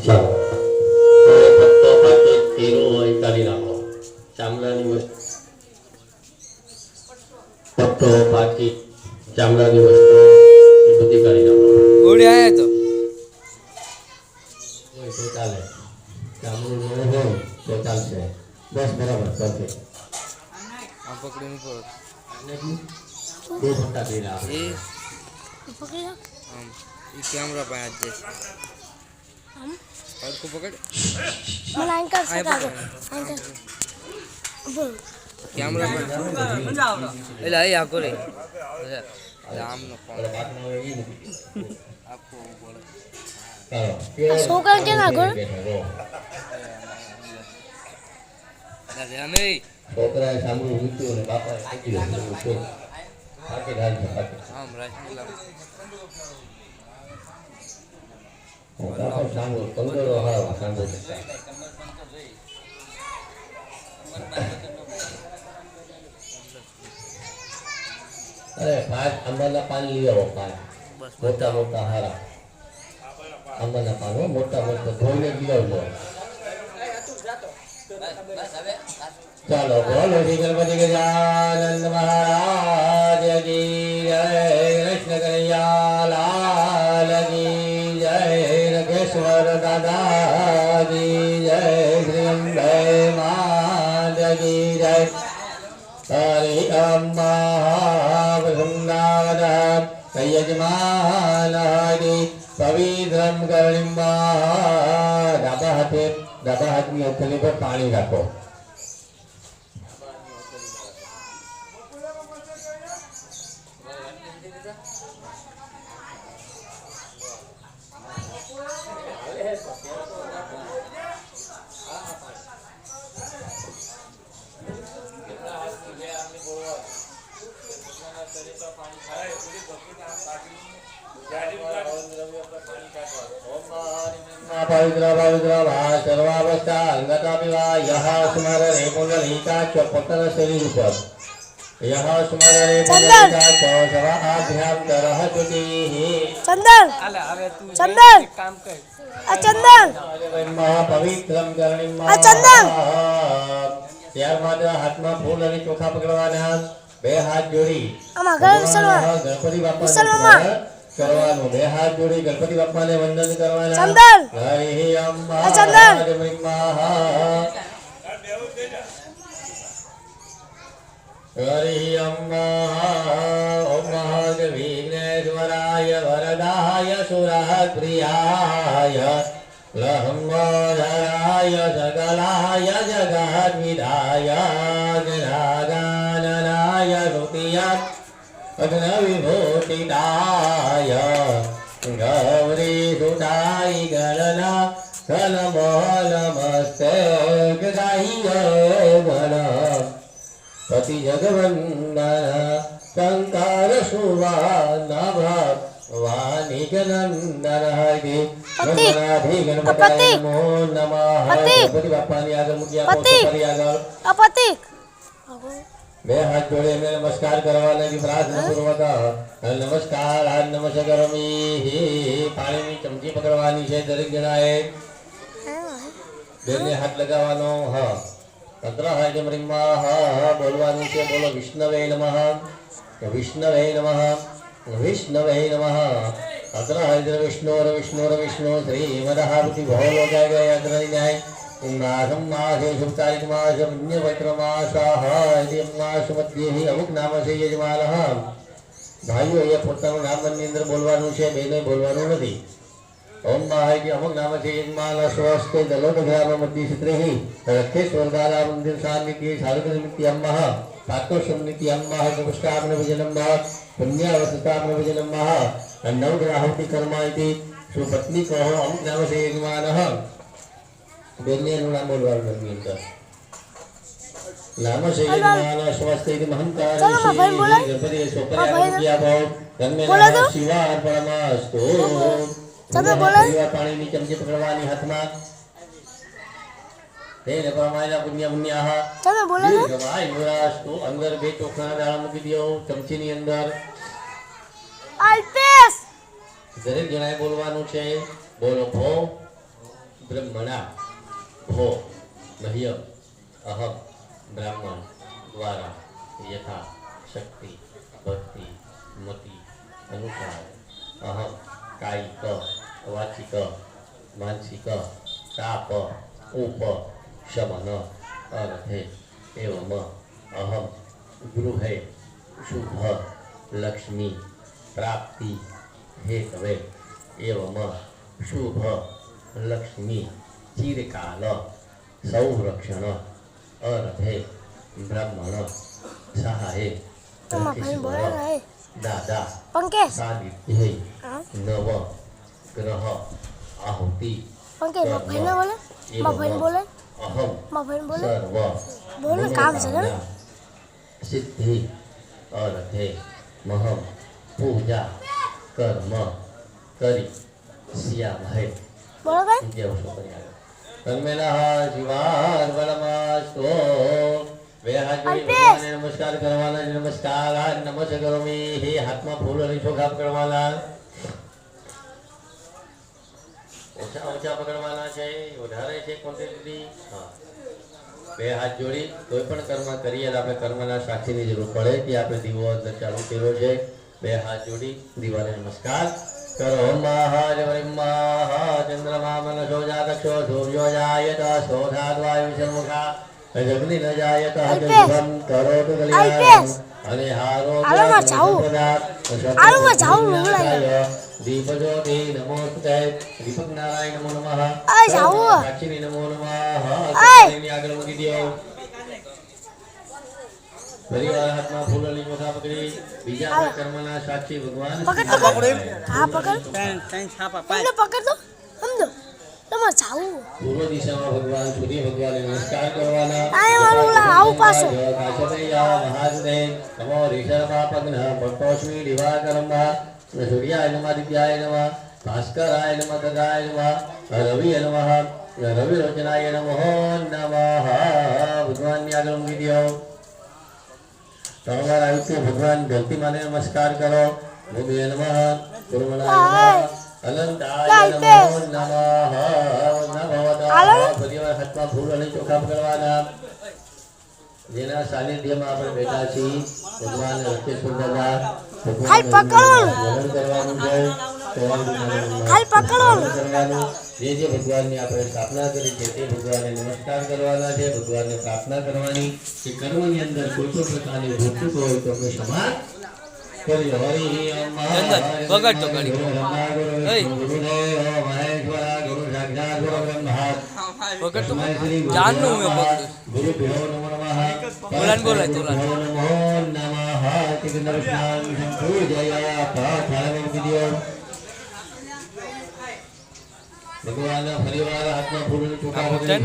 ચાલો હવે પત્તો પાકી તેરો હોય કાઢી નાખો ચામડાની વસ્તુ પત્તો પાકી ચામડાની વસ્તુ એ બધી કાઢી નાખો ગોળી આયા તો હોય તો ચાલે ચામડું ન હોય તો ચાલશે બસ બરાબર પરફેક્ટ આ પકડીને પડો બે ઘંટા કરી નાખો એ આમ એ કેમેરા પાસે જ આમ પડકો પકડ મને એન્કર આ સકા પકડ એન્કર બોલ કેમેરા પાસે મજા આવડા એટલે આ આકો રે આમ નો ફોન આપકો બોલે છોકરા કે ના ગોળ અરે અમે છોકરાએ સાંભળ્યું ઊંચ્યું અને બાપાએ થાકી ગયો થાકી આમ રાજકીલા બાપા સાંભળો કંદરો હાવ સાંભળો અરે પાંચ આંબાના પાન લઈ આવો પાંચ મોટા મોટા હારા આંબાના પાન હો મોટા મોટા ધોઈને લઈ આવજો ચાલો બોલો શ્રી ગણપતિ ગજાનંદ મહારાજ કી જય કૃષ્ણ કનૈયા લાલ કી જય રઘેશ્વર દાદા કી જય શ્રી અંબે માત કી જય હરિ અમ્મા વૃંદાવન યજમાન હરિ પવિત્રમ કર્ણિમા ડાબા હાથની હથેળી પર પાણી રાખો पवित्र पवित्र भा सर्वावस्था अंगतापिवा यह स्मर रे पुंडलीका च पतन शरीर पर यह स्मर रे पुंडलीका च सर्वाभ्याम तरह तुति चंदन આલે હવે તું ચંદન એક કામ કર આ ચંદન મહા પવિત્રમ કરણીમાં આ ચંદન ત્યારબાદ હાથમાં ફૂલ અને ચોખા પકડવાના બે હાથ જોડી આમાં ઘર વિસલવા ગણપતિ બાપા વિસલવામાં કરવાનું બે હાથ જોડી ગણપતિ બાપાને વંદન કરવાના ચંદન હરિ અમ્મા આ ચંદન હરિ અમ્મા ઓમ વિઘ્નેશ્વરાય વરદાય સુરપ્રિયાય લંબોદરાય સકલાય જગદ્વિદાય ગણાગણનાય રૂપિયા અગ્નવિભૂતિદાય ગૌરી સુતાય ગણના નમો નમસ્તે ગદાય ગણ પતિ જગવંદન શંકર સુવાનભ વાનિકનંદન હરિ ગણપતિ ગણપતિ નમો નમઃ ગણપતિ બાપાની આગળ મૂક્યા પોતાની આગળ અપતિક બે હાથ જોડે એમને નમસ્કાર કરવાના પ્રાર્થના પૂર્વક નમસ્કાર હાથ નમસ્કાર કરમી પાણીની ચમચી પકડવાની છે દરેક જણાએ બેને હાથ લગાવવાનો હા તંત્ર હાય જમરીમાં હા બોલવાનું છે બોલો વિષ્ણવે નમઃ વિષ્ણવે નમઃ વિષ્ણવે નમઃ તંત્ર હાય વિષ્ણોર વિષ્ણોર વિષ્ણુ શ્રીમદહાવતી ભોલો જય ગયા ન્યાય नागम मासे शुभतारिक मास पुण्यपत्र मासाः यदि मास मध्ये अमुक नाम से यजमानः भाइयों ये પોતાનું નામ મનની અંદર બોલવાનું છે બેને બોલવાનું નથી ओम माहे अमुक नाम से यजमान स्वस्थ दलोट ग्राम मध्य चित्रे रखे स्वर्गाला मंदिर सान्निध्य साधक निमित्ति अम्मः पातो सन्निधि अम्मः नमस्कार विजनम्मः पुण्यावसताम विजनम्मः नव ग्राहति कर्मा इति सुपत्नी कहो अमुक नाम से यजमानः बेने नाम बोलવાનું નથી અંદર नाम से यजमान स्वस्थ इति महंकार श्री गणपति सोपरिया किया भाव धन्यवाद शिवा अर्पणमस्तु चलो बोलो पानी ની ચમચી પકડવાની હાથમાં તેને પરમાયના પુણ્ય પુણ્યાહ चलो बोलो ભાઈ મુરાસ્તુ અંદર બે ચોખાના દાણા મૂકી દો ચમચીની અંદર અલ્પેશ દરેક જણાએ બોલવાનું છે બોલો ભો બ્રહ્મણા ભો મહ્ય અહમ બ્રાહ્મણ દ્વારા યથા શક્તિ ભક્તિ મતિ અનુસાર અહમ કાયિક વાચિક માનસિક તાપ ઉપ શમન અર્થે એવમ અહમ ગૃહે શુભ લક્ષ્મી પ્રાપ્તિ હેતવે એવમ શુભ લક્ષ્મી ચિરકાલ સંરક્ષણ અર્થે બ્રાહ્મણ સહાય તમારા ભાઈ બોલે ને દાદા પંકેશ સાનિધ્ય હા નવ ગ્રહ આહુતિ પંકેશ મારા ભાઈને બોલે મારા ભાઈને બોલે અહમ મારા ભાઈને બોલે સર્વ બોલે કામ છે ને સિદ્ધિ અર્થે મહમ પૂજા કર્મ કરી સિયામહે બોલો ભાઈ જય વશો કર્યા તન્મેનઃ જીવાન બળમાસ્તો બે હાથ જોડી ભગવાનને નમસ્કાર કરવાના છે. નમસ્કાર નમસ્તે કરોમી હે હાથમાં ફૂલ અને ચોખાપ કરવાના ઓછા ઓછા પકડવાના છે વધારે છે ક્વોન્ટિટી હા બે હાથ જોડી કોઈ પણ કર્મ કરીએ તો આપણે કર્મના સાક્ષીની જરૂર પડે કે આપણે દીવો અંદર ચાલુ કર્યો છે. બે હાથ જોડી દીવાને નમસ્કાર કરો. મહાજવરિમા ચંદ્રમા મનસો જાતક્ષો સૂર્યો જાયત શોધાદ્વાયુ સન્મુખા અગ્નિ ન જાયત હજમ કરોતુ કલ્યાણમ અને હારો આલોમાં જાઉં લોલાય દીપ જ્યોતિ નમોસ્તે દીપક નારાયણ નમો નમઃ આ જાઉં સાક્ષી નમો નમઃ સાક્ષીની આગળ મૂકી દો. પરિવાર હાથમાં ફૂલની ચોખા પકડી બીજા કર્મના સાક્ષી ભગવાન હા પકડ એમને પકડ દો સમજો તમારે જાવું પૂર્વ દિશામાં ભગવાન સૂર્ય ભગવાનને નમસ્કાર કરવાના. આ મારું ઓલા આવું પાછો મહાદેવ નમો ઋષભપાપગ્ન ભટ્ટોસ્મી દિવાકરમ સૂર્યાય નમઃ દિત્યાય નમઃ ભાસ્કરાય નમઃ તદાય નમઃ રવિય નમઃ રવિરોચનાય નમઃ નમઃ ભગવાનની આગળ મૂકી દો. તમારા આયુષ્ય ભગવાન ધરતી માને નમસ્કાર કરો. ભૂમિય નમઃ કુર્મણાય નમઃ અનંતાય નમો નમઃ પરિવાર હાથમાં ફૂલ અને ચોખા પકડવાના. જેના સાનિધ્યમાં આપણે બેઠા છીએ ભગવાન રક્ષેશ્વર દાદા ખાલી પકડવાનું વંદન કરવાનું છે. ખાલી પકડવાનું કરવાનું જે ભગવાનની આપણે સ્થાપના કરી છે તે ભગવાનને નમસ્કાર કરવાના છે. ભગવાનને પ્રાર્થના કરવાની કે કર્મની અંદર કોઈ પણ પ્રકારની ભૂલ હોય તો અમે ક્ષમા કરી. હરિ પકડ તો કરી પકડ તો જાનનું મેં પકડ્યું ગુરુભ્યો નમો નમઃ બોલાન બોલાય તો નમો નમઃ તિગ્નરસ્નાન સંપૂજયા પાઠાને વિદ્યો. ભગવાન પરિવાર હાથમાં ફૂલની ચોખા પકડી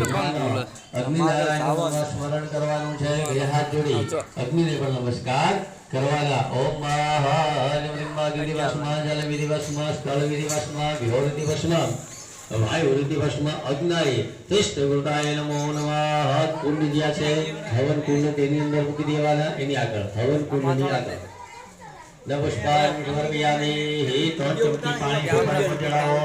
અગ્નિનારાયણ સ્મરણ કરવાનું છે. બે હાથ જોડી અગ્નિને પણ નમસ્કાર કરવાના. ઓમ મહાજવરિમા ગિરિવસ્મા જલ વિધિવસ્મા સ્થળ વિધિવસ્મા વિહોર દિવસ્મા વાયુ દિવસ્મા અગ્નાય તિષ્ઠ ગુરુતાય નમો નમઃ. કુંડ જ્યાં છે હવન કુંડ તેની અંદર મૂકી દેવાના. એની આગળ હવન કુંડની આગળ નમસ્કાર સમર્પયામિ. હે ત્રણ ચમચી પાણી ભગવાનને ચડાવો.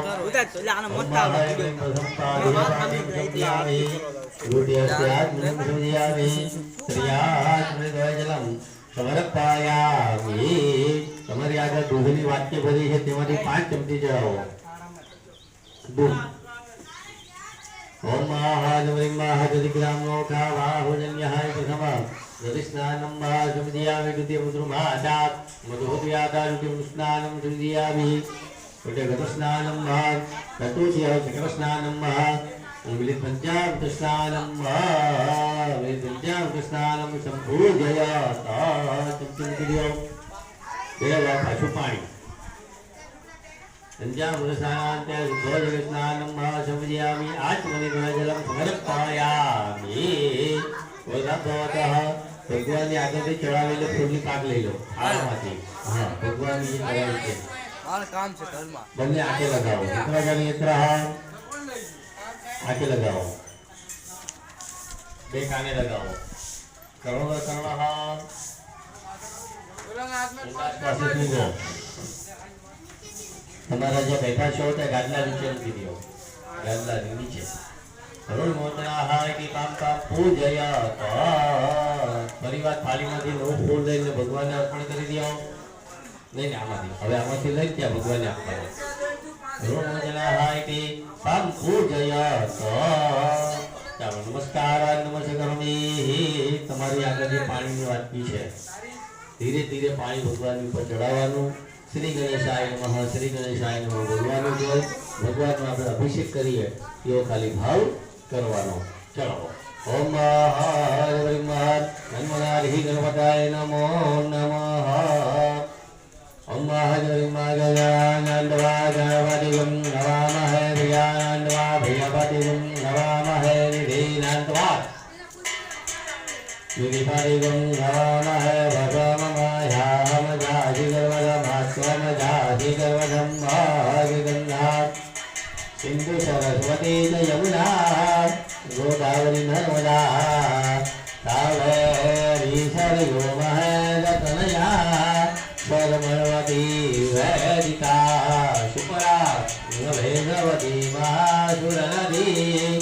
તમારી આગળ દૂધની વાટકી ભરી છે તેમાંથી 5 ચમચી ચડાવો દૂધ. ઓમ મહાજવરિમા જલિગ્રામનો ખાવાહોજન્યહાય પ્રથમ જલિસ્નાનમ સમજ્યામિ દ્વિતીય મુદ્રુમાદાત મધુહુત્યાદારુતિ સ્નાનમ સમજ્યામિ એટલે ગતસ્નાનમ તતુષ્ય ચક્રસ્નાનમ વિલિત પંચામૃત સ્નાનમ વિલિત પંચામૃત સ્નાનમ સંભૂજયા ચમચી બે વાર પાછું પાણી પંચામૃત સ્નાનાંતે શુદ્ધોજલ સ્નાનમ સમજ્યામિ આચમનિ જલમ સમર્પયામિ. ભગવાનની આગળથી ચડાવેલો ફૂલની પાક લઈ લો આમાંથી. હા ભગવાનની જે ચડાવી છે કામ છે ઘરમાં બંને આંખે લગાવો. નેત્ર આંખે લગાવો. બે કાને લગાવો. કરોડ કર્ણ પાસે સૂંઘો. તમારા જે બેઠા છો તે ગાદલા નીચે મૂકી દો. ગાંડાની નીચે હરોળ મોદરાહાય કે કામ કામ પૂજયાત પરિવાર થાળીમાંથી નવું ફૂલ લઈને ભગવાનને અર્પણ કરી દો. નહીં આમાંથી હવે આમાંથી લઈ ત્યાં ભગવાનને આપવાનું. હરોળ મોદરાહાય કે કામ પૂજયાત ચાલો નમસ્કાર નમસ્કારોની તમારી આગળ જે પાણીની વાટકી છે ધીરે ધીરે પાણી ભગવાન ઉપર ચડાવવાનું. શ્રી ગણેશાય નમઃ શ્રી ગણેશાય નમઃ બોલવાનું જોઈએ. ભગવાનનો આપણે અભિષેક કરીએ એવો ખાલી ભાવ કરવાનો. ચલો ઓમ મહાહરિ ગણપતાય નમો નમઃ. ઓમ મહાગણપતિગમ નમામહે ભયાનંદવા ભયપતિગમ નમામહે નિધિનંદવા નિધિપતિગમ નમામહે ભગવમયામજાધિગર્વદમાસ્વમજાધિગર્વદમ ભાગિગંધા સિંધુ સરસ્વતી ચ યમુના ગોદાવરી નર્મદા કાવેરી સરયુ મહેન્દ્રતનયા સ્વર્મણવતી વેદિકા શુપરા ભેદ્રવતી મહાસુરનદી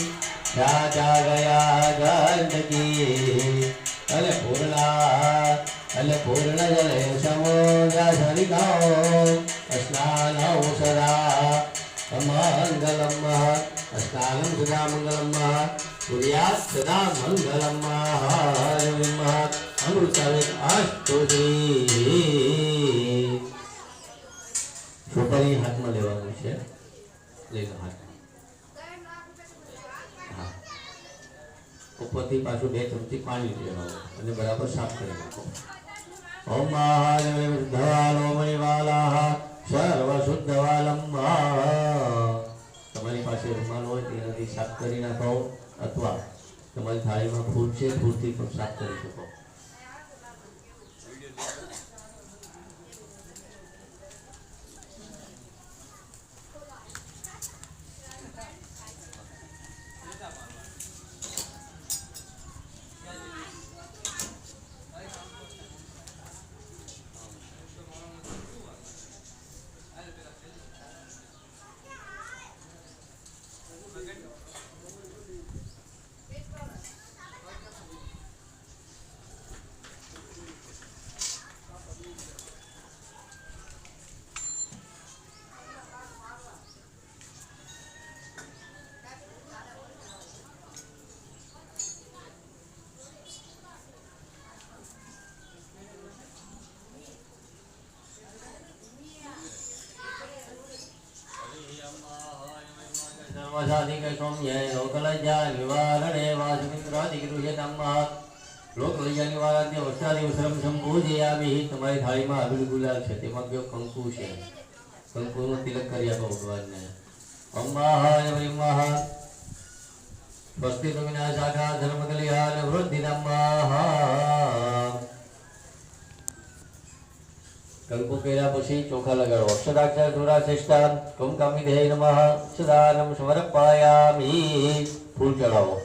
રાજા ગયા ગંડકી પૂર્ણ જલે સમુદ્રસરિકાઓ સ્નાનૌ સદા મંગલમ સ્નાનમ સદા મંગલમ કુર્યાત સદા મંગલમ હરિમ અમૃતવિત અષ્ટોજી. છોકરી હાથમાં લેવાનું છે. લઈ લો હાથમાં. હા ઉપરથી પાછું 2 ચમચી પાણી લેવાનું અને બરાબર સાફ કરી નાખો. ઓમ મહાદેવાલો મણિવાલા સર્વ શુદ્ધવાલમ. તમારી પાસે રૂમાલ હોય તેનાથી સાફ કરી નાખો અથવા તમારી થાળીમાં ફૂલ છે ફૂલથી પણ સાફ કરી શકો. તમારી થાળીમાં અબીલ ગુલાલ છે તેમાં કયો કંકુ છે. કંકુનું તિલક કરી આપો ભગવાનને. ઓમ મહાય વરિમહ સ્વસ્તિ વિના શાખા ધર્મકલ્યાણ વૃદ્ધિદમ. કંકુ કર્યા પછી ચોખા લગાડો. અક્ષરાક્ષર ધુરાશેષ્ટા કુમકામિધે નમઃ સદાનમ સમર્પયામિ. ફૂલ ચડાવો.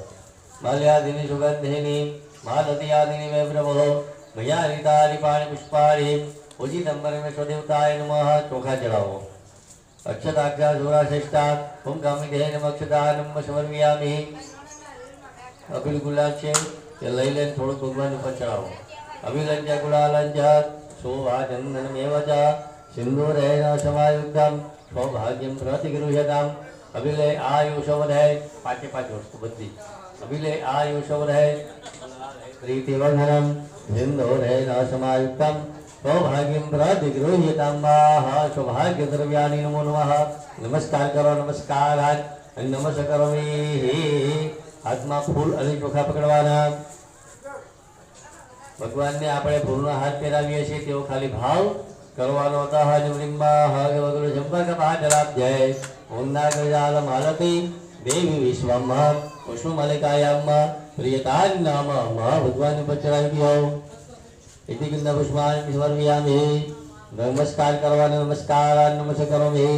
માલ્યાદિની સુગંધિની માલતીયાદિની વૈભ્રવો મયા રીતાની પાણી પુષ્પાણી ઉજિતંબર મેં સ્વદેવતાય નમઃ. ચોખા ચડાવો. અક્ષરાક્ષર ધુરાશેષ્ટા કુમકામિધે નમઃ સદાનમ સમર્પયામિ. અબીલ ગુલાલ છે તે લઈ લઈને થોડુંક ભગવાન ઉપર ચડાવો. અભિલંજ ગુલાલંજ શોભાચંદનમેવ ચ સિંદૂરેણ સમાયુક્તમ સૌભાગ્યમ પ્રતિગૃહ્યતામ. અભિલે આયુષવધે 5 વસ્તુ બધી. અભિલે આયુષવધે પ્રીતિવર્ધનમ સિંદૂરેણ સમાયુક્તમ સૌભાગ્યમ પ્રતિગૃહ્યતામ. સૌભાગ્ય દ્રવ્યાની નમો નમઃ. નમસ્કાર કરો. નમસ્કાર નમસ્કાર કરોમી. હાથમાં ફૂલ અને ચોખા પકડવાના. ભગવાનને આપણે ફૂલનો હાથ પહેરાવીએ છીએ તેવો ખાલી ભાવ કરવાનો. દેવી વિશ્વમ પુષ્પમાલિકાયામ પ્રિયતાન નામ ભગવાન ઉપર ચડાવી દો. ઇતિ ગંધ પુષ્પાણિ સમર્પયામિ. નમસ્કાર કરવાનો. નમસ્કાર નમસ્કાર કરોમિ.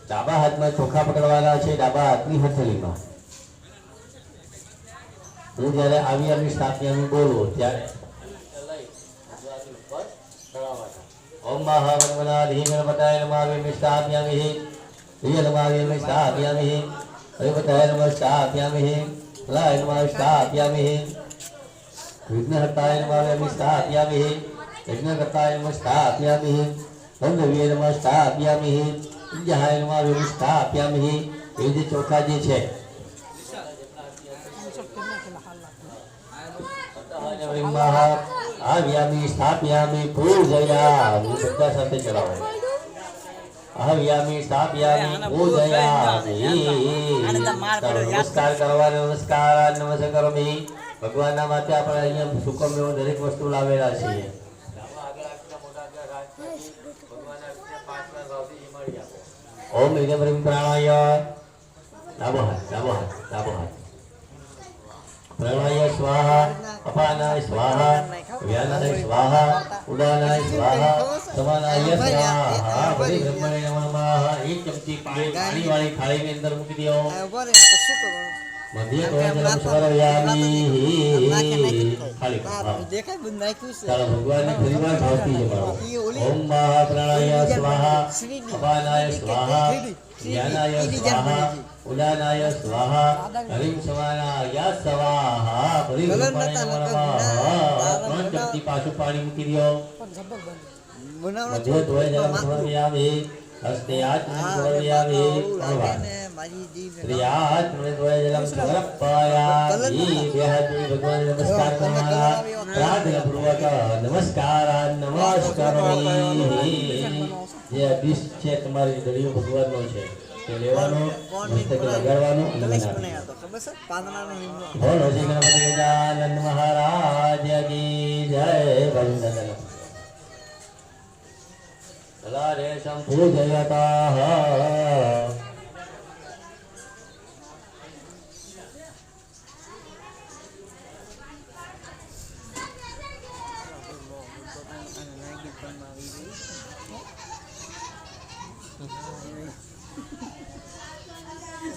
ડાબા હાથમાં ચોખા પકડવાના છે. ડાબા હાથની હથેળીમાં. હું જ્યારે આવી સ્થાપ્યામી બોલું ત્યારે ઓમ મહાગણપતાય ગણપતાય નમામિ સ્થાપ્યામિ. પ્રિય નમામિ સ્થાપ્યામિ. हरिपताय नमः स्थापयामि फलाय नमः स्थापयामि विघ्नहर्ताय नमः स्थापयामि यज्ञकर्ताय नमः स्थापयामि गंधर्वे नमः स्थापयामि विद्याय नमः स्थापयामि ये जे चोखा जे छे आव्यामि स्थापयामि पूजयामि બધા સાથે ચલાવો आव्यामि स्थापयामि पूजयामि नमस्कार करवाने नमस्कार नमस्कार करोमि ભગવાનના માટે આપણે અહીંયા સુકમ એવો દરેક વસ્તુ લાવેલા છીએ ओम इदं ह्रीं प्राणाय डाबो हाथ प्राणाय स्वाहा अपानाय स्वाहा व्यानाय स्वाहा उदानाय स्वाहा समानाय स्वाहा बड़ी ब्रह्मणे नमः एक चमची पानी वाली थाली में अंदर मूकी दियो मध्य तो जलम स्मरयामि खाली દેખાય બંધ નાખ્યું છે ચાલો ભગવાનની પરિવાર ભાવથી જમાડો ઓમ મહાપ્રાણાય સ્વાહા અપાનાય સ્વાહા જ્ઞાનાય સ્વાહા ઉદાનાય સ્વાહા હરિમ સમાનાય સ્વાહા પરિબ્રહ્મણે નમઃ ત્રણ ચમચી પાછું પાણી મૂકી દો મધ્ય ધોય જલમ સ્મરયામિ હસ્તે આચમન સ્મરયામિ મારી જીવ प्रियात मृदय जलम समर्पयामि देहाद्रि भगवान नमस्कार करवाना प्रार्थना पूर्वक नमस्कारामि જે અભિષ છે તમારી દળીઓ ભગવાનનો છે તે લેવાનો મસ્તકે લગાડવાનો અને બનાવવાનો ખબર છે પાંદડાનો લીમડો બોલો શ્રી ગણપતિ ગજાનંદ મહારાજ કી જય વંદન સલારે સંપૂજયતા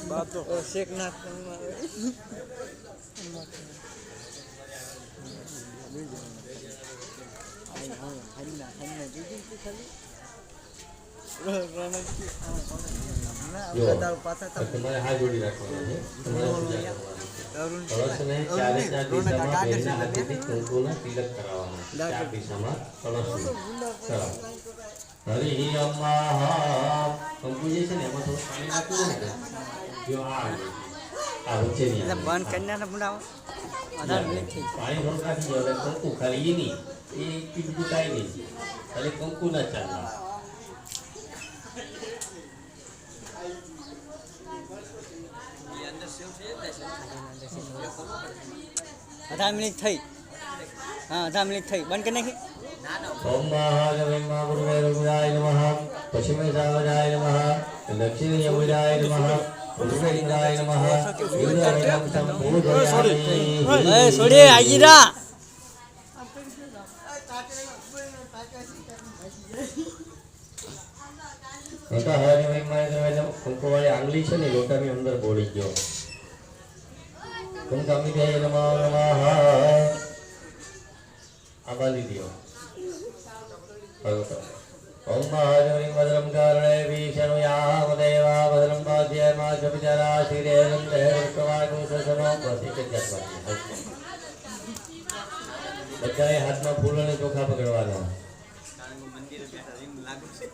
બાતો શેક નાખ તમારે હાથ જોડી રાખવાનો છે તમારે પૂજા કરવાની કળશને ચારે ચાર દિશામાં બેના હાથેથી કંકુના તિલક કરાવવાના છે ચાર દિશામાં કળશને કરાવો હરિ અમ્મા કંકુ જે છે ને એમાં થોડું પાણી નાખ્યું ને જો આ વચ્ચેની બંધ કરીને બનાવો પાણી થોડું નાખી દો એટલે કંકુ ખાલી એ નહીં એ બીજું કાંઈ નહીં ખાલી કંકુ ના ચાલે 18 મિનિટ થઈ હા 18 મિનિટ થઈ બંધ કરી નાખી ओम महागविमा गुरुवे रुद्राय नमः पश्चिमे सावजाय नमः दक्षिणे यमुनाय नमः पूर्वे इंद्राय नमः इंद्रायं संपूजयामि ए सोडे आईरा હતા હરિ મહિમા દેવાય કંકુ વાળી આંગળી છે ને લોટાની અંદર બોળી ગયો કંકામિતે નમઃ નમઃ આ બાંધી દો ओम महादेवी भद्रम कारणे भीषणुयाम देवा भद्रम पाद्यमा जपितरा श्रीदेवं देवस्वागो ससनो प्रतिजन्म બધાએ હાથમાં ફૂલ અને ચોખા પકડવાના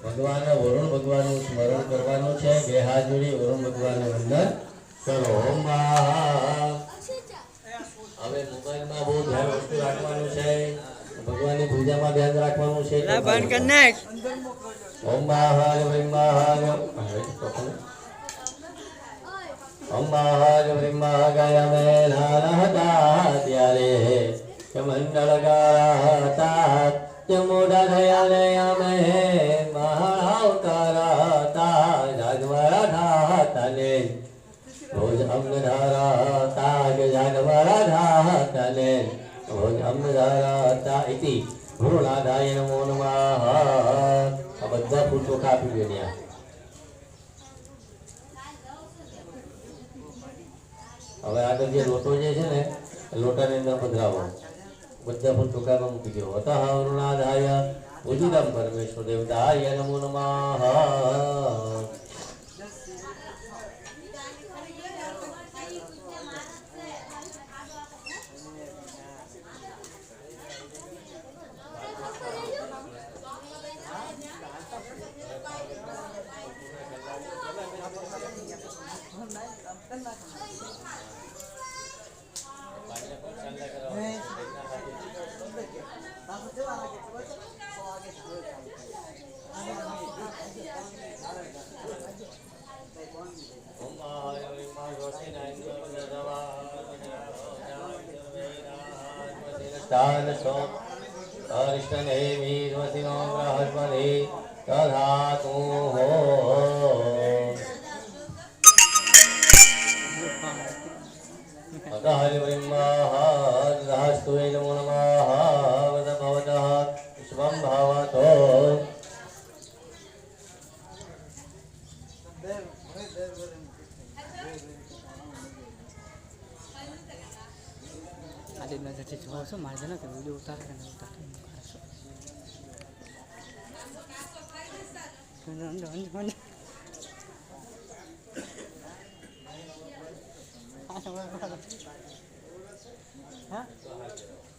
ભગવાનના વરુણ ભગવાનનું સ્મરણ કરવાનું છે બે હાથ જોડી વરુણ ભગવાનને વંદન કરો ઓમ હવે મોબાઈલમાં બહુ ધ્યાન વસ્તુ રાખવાનું છે ભગવાનની પૂજામાં ધ્યાન રાખવાનું છે બંધ કર નાખ ઓમ મહાદેવ મહાદેવ ઓમ મહાદેવ મહાગાય મે નારહતા ત્યારે મંડળ ગાતા મોડા થયા અમે મહાવતારતા જાગવારા ધાતા ને રોજ અમને ધારાતા જાગવારા ધાતા ને રોજ અમને ધારાતા ઇતિ ગુરુનાથાય નમો નમઃ આ બધા ફૂલ ચોખા આપી દે ત્યાં હવે આગળ જે લોટો જે છે ને લોટાની અંદર પધરાવો બધા ફૂલ ચોખામાં મૂકી દો અતઃ ગુરુનાથાય પૂજિતમ પરમેશ્વર દેવતાય નમો નમઃ આજે નજરથી જોવો છો મારે છે ને કે વિડીયો ઉતારે કે નહીં ઉતારે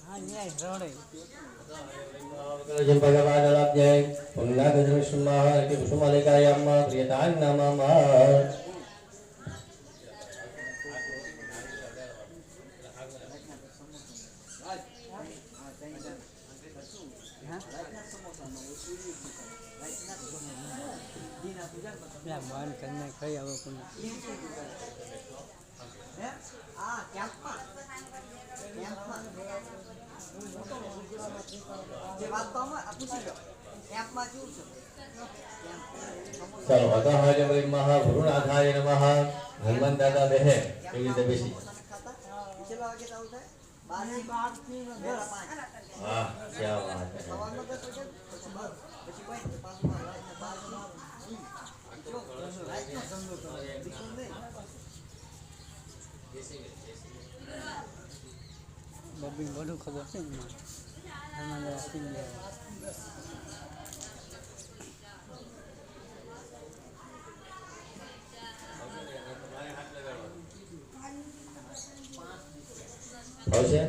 હા ન્યાય રડે ભગવાન પુંગલાગજ્ઞ પ્રિયતાન નમઃ બંધ કરીને કઈ હવે કોઈ ચાલો અગાહાય બ્રહ્મઃ ગુરુનાથાય નમઃ હનુમાન દાદા બેહે એવી રીતે બેસી હા ક્યાં વાત બબી બધું ખબર છે ને એમાં આપી દે આવશે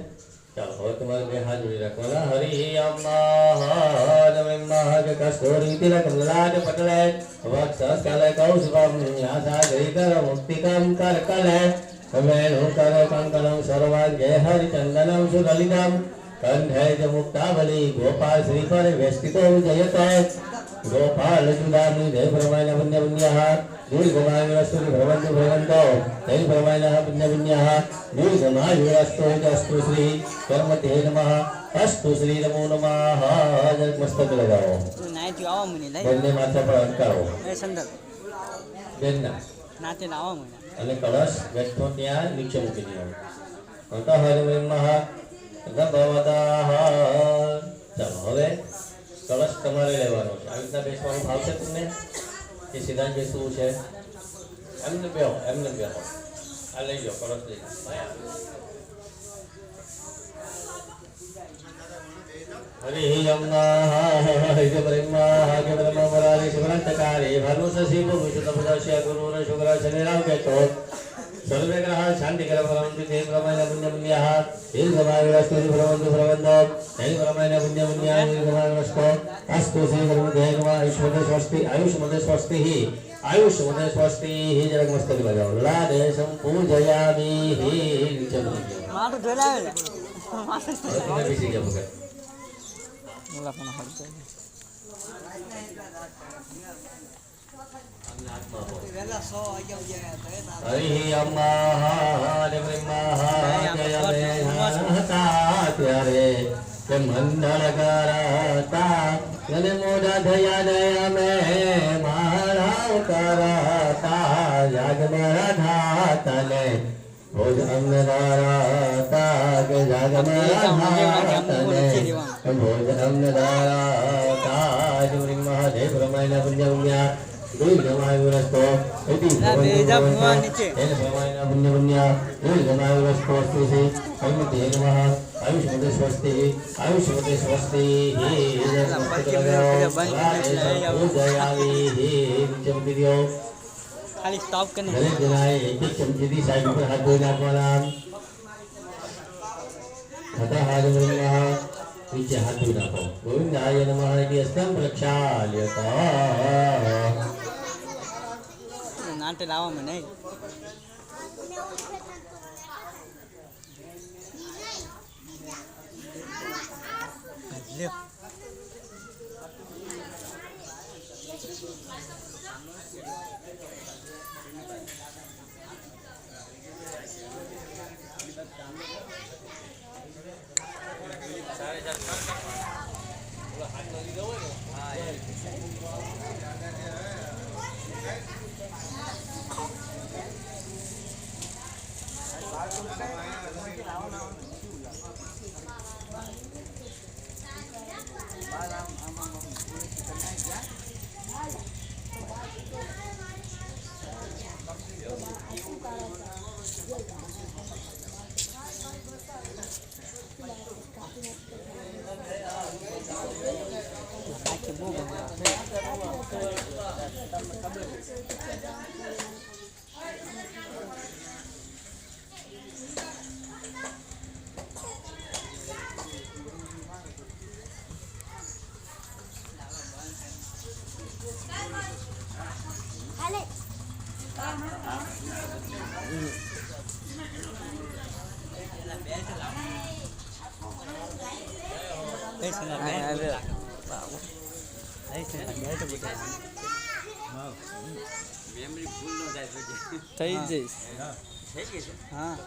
ચાલો હવે તમારે બે હાથ જોડી રાખવાના હરિ અમ્મા નમઃ કસ્તૂરી તિલક લલાટ પટલે વક્ષસ્થલે કૌસ્તુભમ ન્યાસા ગરીકર મુક્તિકમ કરકલે વેણુ કર કંકણમ સર્વાંગે હરિચંદનમ સુલલિતમ કંઠે ચ મુક્તાવલી ગોપાલ શ્રી પર વેષ્ટિતો જયતે ગોપાલ જુદાની દેવ પ્રમાણ પુણ્ય પુણ્યઃ દીર્ઘમાયુરસ્તુ ભ્રવંતુ ભ્રવંતો દેવ પ્રમાણ પુણ્ય પુણ્યઃ દીર્ઘમાયુરસ્તુ અસ્તુ શ્રી કર્મતે નમઃ અસ્તુ શ્રી નમો નમઃ જય મસ્તક લગાવો નાયથી આવો મને લઈ બંને માથા પર અંકારો એ સંદર્ભ બેનના નાતે આવો મને અને કળશ બેઠો ત્યાં નીચે મૂકી દેવાનો અંતઃ હરિમઃ ભગવતઃ ચાલો હવે કળશ તમારે લેવાનો છે આવી રીતના બેસવાનું ભાવશે તમને કે સીધા જ બેસવું છે એમને બેહો આ લઈ લો કળશ લઈ હરિ અમ્મા બ્રહ્મ મુરારી સુગ્રંથકારી ભાનુસ શિવ વિશુદ્ધપદાશ્ય ગુરુર શુક્ર શનિરાવ કેતો સર્વે ગ્રહ શાંતિ કર ભવંતુ તે પ્રમાણ પુણ્ય પુણ્યઃ દીર્ઘમાયુરસ્તુ ભ્રવંતુ ભ્રવંતો તે પ્રમાણ પુણ્ય પુણ્યઃ દીર્ઘમાયુરસ્તુ અસ્તુ શ્રી ગુરુદેવમાં આયુષ્મદે સ્વસ્તિ જરક મસ્તક લગાવો લાદે સંપૂજયામિ મારું જોડાવે તમે બેસી ગયા ભગત બોલા પણ હરતો હરિ અમ્મા ત્યારે કે મંડળ કરતા અને મોઢા થયા દયા મે મારા કરતા જાગમરા થાતને ભોજ અન્નદારા કે જાગમરા થાતને ભોજ અન્નદારા શ્રી મહાદેવ પ્રમાણ પુણ્ય પુણ્ય દીર્ઘમાયુરસ્તો ઇતિ એને પ્રમાણના પુણ્ય પુણ્ય દીર્ઘમાયુરસ્તો સ્તુતિ સંગતે નમઃ આયુષ્મદે સ્વસ્તિ ખાલી સ્ટોપ કરીને દરેક જણાએ એક એક ચમચીથી સાઈડ ઉપર હાથ ધોઈ નાખવાના થતા હાથ બ્રહ્મા નીચે હાથ ધોઈ નાખો ગોવિંદાય નમઃ ઇતિ અસ્તમ પ્રક્ષાલ્યતા નાટે લાવવામાં નહીં હાલે થઈ જઈશ હા